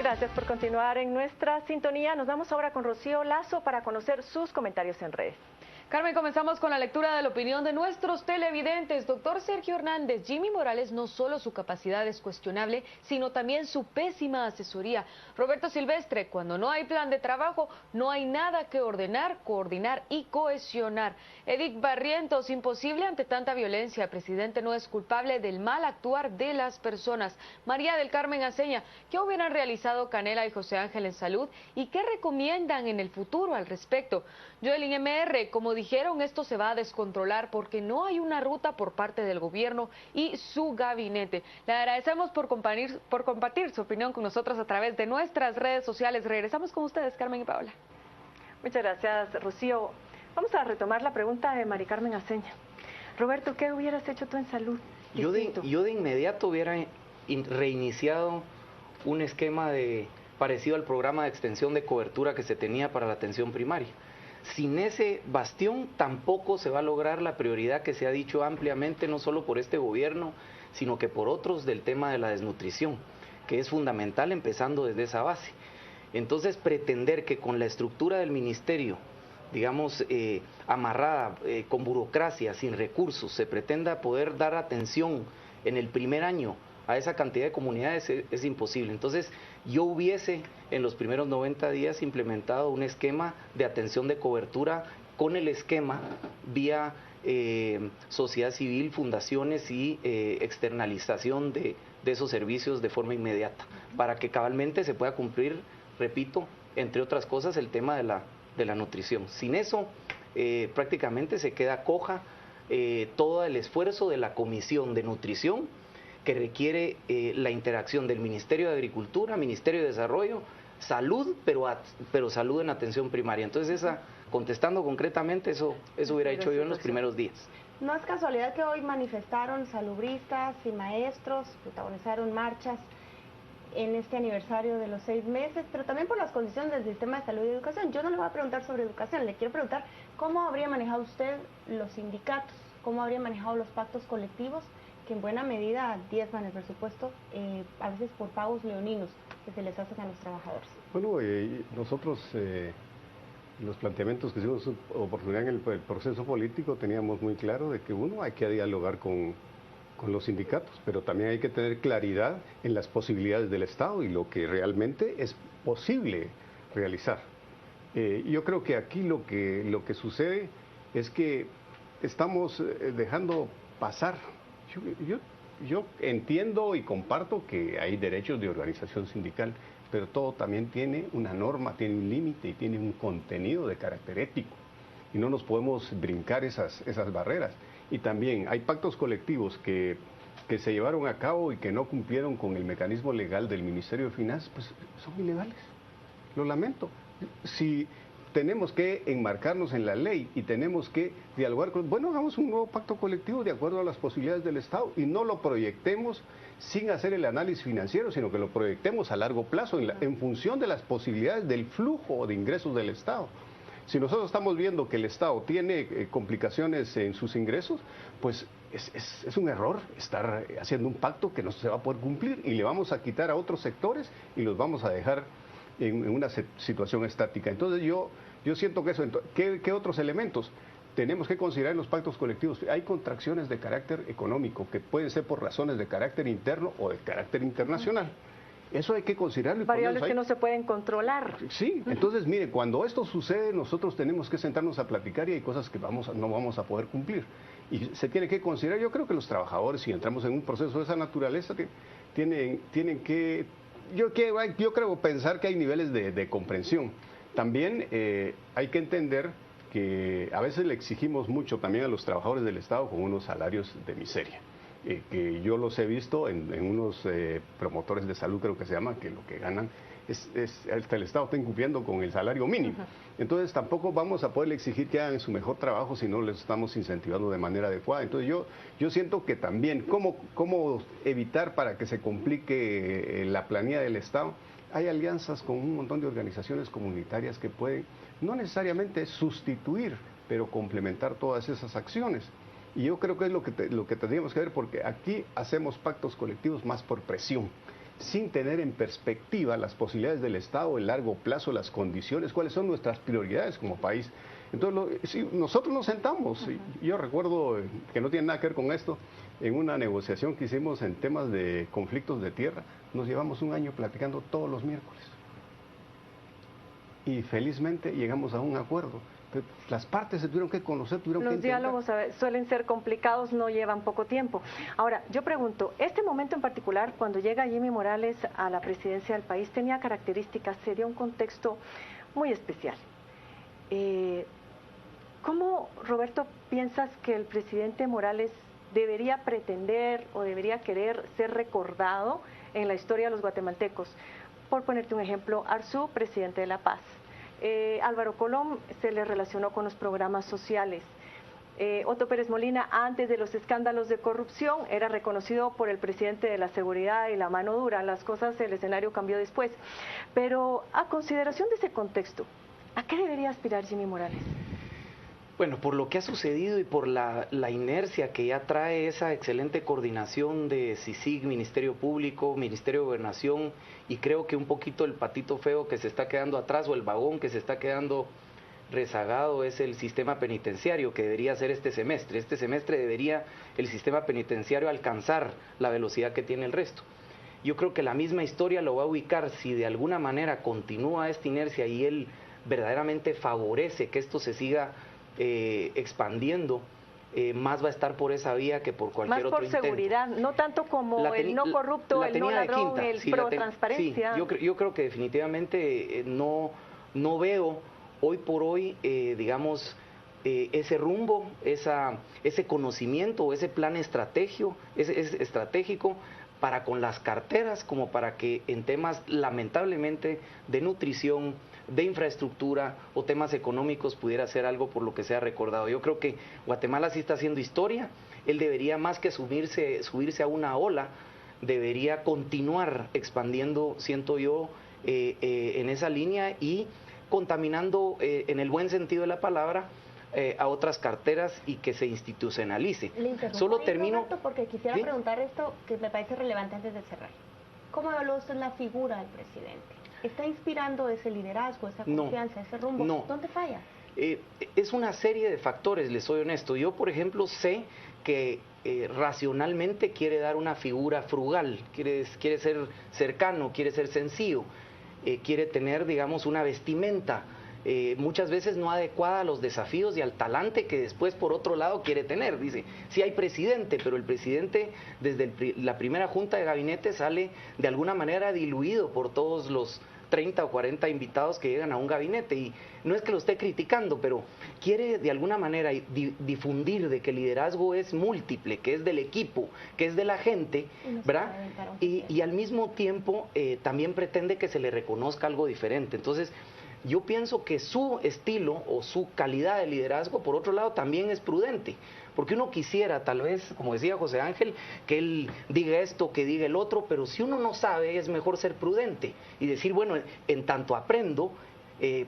Gracias por continuar en nuestra sintonía. Nos vamos ahora con Rocío Lazo para conocer sus comentarios en redes. Carmen, comenzamos con la lectura de la opinión de nuestros televidentes. Doctor Sergio Hernández, Jimmy Morales no solo su capacidad es cuestionable, sino también su pésima asesoría. Roberto Silvestre, cuando no hay plan de trabajo, no hay nada que ordenar, coordinar y cohesionar. Edith Barrientos, imposible ante tanta violencia. El presidente no es culpable del mal actuar de las personas. María del Carmen Aceña, ¿qué hubieran realizado Canela y José Ángel en salud? ¿Y qué recomiendan en el futuro al respecto? Joelyn MR, como dijeron, esto se va a descontrolar porque no hay una ruta por parte del gobierno y su gabinete. Le agradecemos por compartir su opinión con nosotros a través de nuestras redes sociales. Regresamos con ustedes, Carmen y Paola. Muchas gracias, Rocío. Vamos a retomar la pregunta de Mari Carmen Aceña. Roberto, ¿qué hubieras hecho tú en salud? Yo de inmediato hubiera reiniciado un esquema parecido al programa de extensión de cobertura que se tenía para la atención primaria. Sin ese bastión tampoco se va a lograr la prioridad que se ha dicho ampliamente, no solo por este gobierno, sino que por otros, del tema de la desnutrición, que es fundamental empezando desde esa base. Entonces, pretender que con la estructura del ministerio, digamos, amarrada, con burocracia, sin recursos, se pretenda poder dar atención en el primer año a esa cantidad de comunidades es imposible. Entonces, yo hubiese en los primeros 90 días implementado un esquema de atención de cobertura con el esquema vía sociedad civil, fundaciones y externalización de esos servicios de forma inmediata, para que cabalmente se pueda cumplir, repito, entre otras cosas, el tema de la nutrición. Sin eso, prácticamente se queda coja todo el esfuerzo de la Comisión de Nutrición, que requiere la interacción del Ministerio de Agricultura, Ministerio de Desarrollo, Salud, pero salud en atención primaria. Entonces, contestando concretamente, eso hubiera hecho yo en los primeros días. No es casualidad que hoy manifestaron salubristas y maestros, protagonizaron marchas en este aniversario de los 6 meses, pero también por las condiciones del sistema de salud y educación. Yo no le voy a preguntar sobre educación, le quiero preguntar cómo habría manejado usted los sindicatos, cómo habría manejado los pactos colectivos, que en buena medida diezman el presupuesto, a veces por pagos leoninos que se les hacen a los trabajadores. Bueno, nosotros, los planteamientos que hicimos oportunidad en el proceso político, teníamos muy claro de que uno, hay que dialogar con los sindicatos, pero también hay que tener claridad en las posibilidades del Estado y lo que realmente es posible realizar. Yo creo que aquí lo que sucede es que estamos dejando pasar. Yo entiendo y comparto que hay derechos de organización sindical, pero todo también tiene una norma, tiene un límite y tiene un contenido de carácter ético. Y no nos podemos brincar esas barreras. Y también hay pactos colectivos que se llevaron a cabo y que no cumplieron con el mecanismo legal del Ministerio de Finanzas, pues son ilegales. Lo lamento. Si tenemos que enmarcarnos en la ley y tenemos que dialogar bueno, hagamos un nuevo pacto colectivo de acuerdo a las posibilidades del Estado y no lo proyectemos sin hacer el análisis financiero, sino que lo proyectemos a largo plazo en función de las posibilidades del flujo de ingresos del Estado. Si nosotros estamos viendo que el Estado tiene complicaciones en sus ingresos, pues es un error estar haciendo un pacto que no se va a poder cumplir y le vamos a quitar a otros sectores y los vamos a dejar en una situación estática. Entonces yo siento que eso, ¿qué otros elementos tenemos que considerar en los pactos colectivos? Hay contracciones de carácter económico que pueden ser por razones de carácter interno o de carácter internacional. Eso hay que considerarlo. Variables que no se pueden controlar. Sí, entonces mire, cuando esto sucede nosotros tenemos que sentarnos a platicar y hay cosas que no vamos a poder cumplir. Y se tiene que considerar, yo creo que los trabajadores, si entramos en un proceso de esa naturaleza, tienen que... Yo creo pensar que hay niveles de comprensión. También hay que entender que a veces le exigimos mucho también a los trabajadores del Estado con unos salarios de miseria. Que yo los he visto en unos promotores de salud, creo que se llama, que lo que ganan hasta el Estado está incumpliendo con el salario mínimo. Entonces tampoco vamos a poderle exigir que hagan su mejor trabajo si no les estamos incentivando de manera adecuada. Entonces yo siento que también, ¿cómo evitar para que se complique la planilla del Estado? Hay alianzas con un montón de organizaciones comunitarias que pueden, no necesariamente sustituir, pero complementar todas esas acciones. Y yo creo que es lo que tendríamos que ver, porque aquí hacemos pactos colectivos más por presión. sin tener en perspectiva las posibilidades del Estado, el largo plazo, las condiciones, cuáles son nuestras prioridades como país. Entonces, sí, nosotros nos sentamos, yo recuerdo que no tiene nada que ver con esto, en una negociación que hicimos en temas de conflictos de tierra, nos llevamos un año platicando todos los miércoles. Y felizmente llegamos a un acuerdo. Las partes se tuvieron que conocer, tuvieron que entender. Los diálogos suelen ser complicados, no llevan poco tiempo. Ahora, yo pregunto, este momento en particular, cuando llega Jimmy Morales a la presidencia del país, tenía características, se dio un contexto muy especial. ¿Cómo, Roberto, piensas que el presidente Morales debería pretender o debería querer ser recordado en la historia de los guatemaltecos? Por ponerte un ejemplo, Arzú, presidente de La Paz. Álvaro Colón se le relacionó con los programas sociales. Otto Pérez Molina, antes de los escándalos de corrupción, era reconocido por el presidente de la seguridad y la mano dura. Las cosas, el escenario cambió después. Pero a consideración de ese contexto, ¿a qué debería aspirar Jimmy Morales? Bueno, por lo que ha sucedido y por la inercia que ya trae esa excelente coordinación de CICIG, Ministerio Público, Ministerio de Gobernación, y creo que un poquito el patito feo que se está quedando atrás o el vagón que se está quedando rezagado es el sistema penitenciario, que debería ser este semestre. Este semestre debería el sistema penitenciario alcanzar la velocidad que tiene el resto. Yo creo que la misma historia lo va a ubicar, si de alguna manera continúa esta inercia y él verdaderamente favorece que esto se siga expandiendo, más va a estar por esa vía que por cualquier otro intento. Más por seguridad, no tanto como el no corrupto, el no ladrón, el pro transparencia. Sí, yo creo que definitivamente no veo hoy por hoy, digamos, ese rumbo, ese conocimiento, ese plan estratégico para con las carteras, como para que en temas lamentablemente de nutrición, de infraestructura o temas económicos pudiera ser algo por lo que sea recordado. Yo creo que Guatemala sí está haciendo historia. Él debería, más que subirse a una ola, debería continuar expandiendo, siento yo, en esa línea y contaminando en el buen sentido de la palabra a otras carteras y que se institucionalice. Solo termino porque quisiera preguntar esto que me parece relevante antes de cerrar. ¿Cómo evalúa usted la figura del presidente? ¿Está inspirando ese liderazgo, esa confianza, ese rumbo? No. ¿Dónde falla? Es una serie de factores, les soy honesto. Yo, por ejemplo, sé que racionalmente quiere dar una figura frugal, quiere ser cercano, quiere ser sencillo, quiere tener, digamos, una vestimenta muchas veces no adecuada a los desafíos y al talante que después por otro lado quiere tener. Dice, sí hay presidente, pero el presidente desde la primera junta de gabinete sale de alguna manera diluido por todos los 30 o 40 invitados que llegan a un gabinete, y no es que lo esté criticando, pero quiere de alguna manera difundir de que el liderazgo es múltiple, que es del equipo, que es de la gente, ¿verdad? Y al mismo tiempo también pretende que se le reconozca algo diferente. Entonces, yo pienso que su estilo o su calidad de liderazgo, por otro lado, también es prudente, porque uno quisiera, tal vez, como decía José Ángel, que él diga esto, que diga el otro, pero si uno no sabe, es mejor ser prudente y decir, bueno, en tanto aprendo,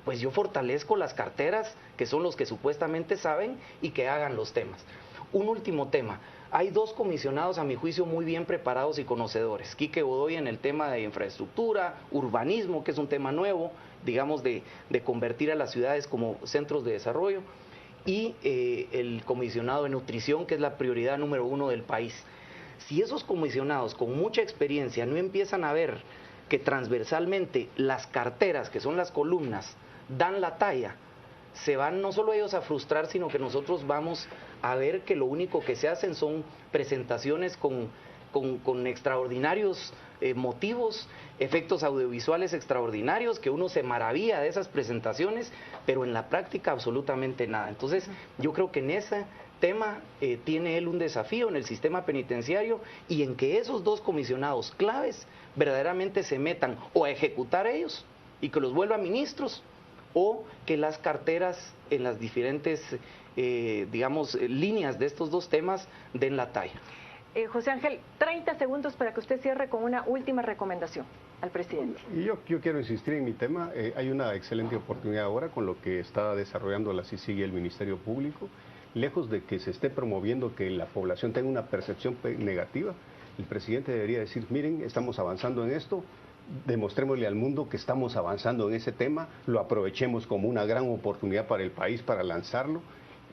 pues yo fortalezco las carteras, que son los que supuestamente saben, y que hagan los temas. Un último tema. Hay dos comisionados, a mi juicio, muy bien preparados y conocedores. Quique Godoy en el tema de infraestructura, urbanismo, que es un tema nuevo, digamos, de convertir a las ciudades como centros de desarrollo, y el comisionado de nutrición, que es la prioridad número 1 del país. Si esos comisionados con mucha experiencia no empiezan a ver que transversalmente las carteras, que son las columnas, dan la talla, se van no solo ellos a frustrar, sino que nosotros vamos a ver que lo único que se hacen son presentaciones con extraordinarios motivos, efectos audiovisuales extraordinarios, que uno se maravilla de esas presentaciones, pero en la práctica absolutamente nada. Entonces, yo creo que en ese tema tiene él un desafío en el sistema penitenciario, y en que esos dos comisionados claves verdaderamente se metan o a ejecutar ellos y que los vuelvan ministros, o que las carteras en las diferentes, digamos, líneas de estos dos temas den la talla. José Ángel, 30 segundos para que usted cierre con una última recomendación al presidente. Yo quiero insistir en mi tema. Hay una excelente oportunidad ahora con lo que está desarrollando la CICIG y el Ministerio Público. Lejos de que se esté promoviendo que la población tenga una percepción negativa, El presidente debería decir, miren, estamos avanzando en esto, demostrémosle al mundo que estamos avanzando en ese tema, lo aprovechemos como una gran oportunidad para el país, para lanzarlo,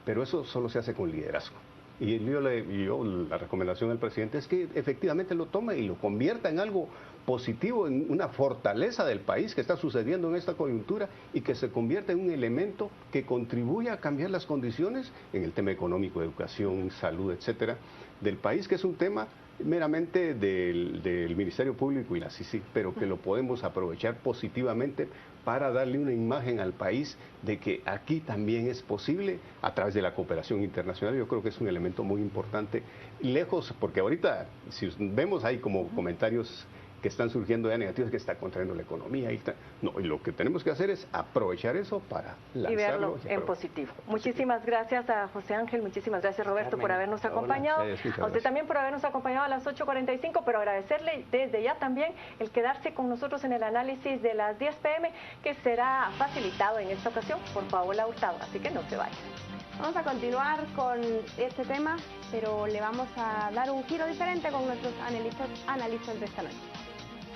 pero eso solo se hace con liderazgo. Y la recomendación del presidente es que efectivamente lo tome y lo convierta en algo positivo, en una fortaleza del país que está sucediendo en esta coyuntura y que se convierta en un elemento que contribuya a cambiar las condiciones en el tema económico, educación, salud, etcétera, del país, que es un tema meramente del Ministerio Público y la CICIG, pero que lo podemos aprovechar positivamente para darle una imagen al país de que aquí también es posible a través de la cooperación internacional. Yo creo que es un elemento muy importante, lejos, porque ahorita, si vemos ahí como comentarios que están surgiendo ya negativos, que está contrayendo la economía. Y lo que tenemos que hacer es aprovechar eso para lanzarlo. Y verlo en positivo. Muchísimas gracias a José Ángel, muchísimas gracias Roberto por habernos acompañado. A usted también por habernos acompañado a las 8:45, pero agradecerle desde ya también el quedarse con nosotros en el análisis de las 10 p.m. que será facilitado en esta ocasión por Paola Hurtado, así que no se vayan. Vamos a continuar con este tema, pero le vamos a dar un giro diferente con nuestros analistas de esta noche.